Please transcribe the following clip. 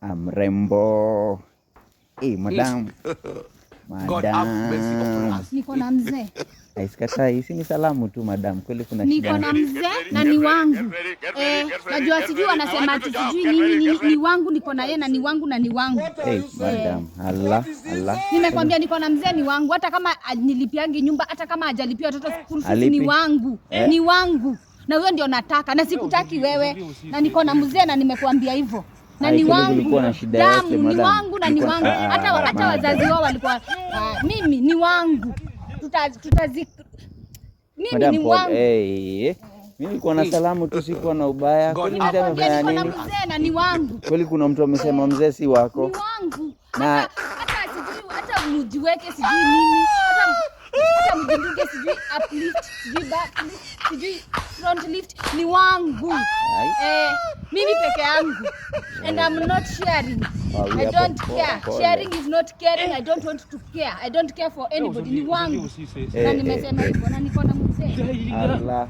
Mrembo. Madam. Niko na mzee. Aisikatai, si ni salamu tu madam. Kweli kuna shida. Niko na mzee na ni wangu. Najua sijui wanasema ati sijui nini ni wangu, niko na yeye na ni wangu na ni wangu. Madam, Allah. Nimekwambia niko na mzee ni wangu, hata kama nilipiangi nyumba, hata kama hajalipia watoto school fees ni wangu. Ni wangu. Na wewe ndio nataka na sikutaki wewe. Na niko na mzee na nimekuambia hivyo. Na ni wangu. Damu ni wangu na ni wangu. Hata wazazi wao walikuwa mimi ni wangu. Mimi ni wangu. Mimi nilikuwa na salamu tu, sikuwa na ubaya. Kweli mzee amefanya nini? Mzee na ni wangu. Kweli kuna mtu amesema mzee si wako. Ni wangu. Na hata mjiweke sijui nini. Hata mjinduke sijui uplift, sijui backlift, sijui front lift ni wangu. Mimi peke yangu. And I'm not sharing. I don't care. Sharing is not caring. I don't want to care. I don't care for anybody. Ni wangu. Na nimesema hivyo na niko na mzee. Allah.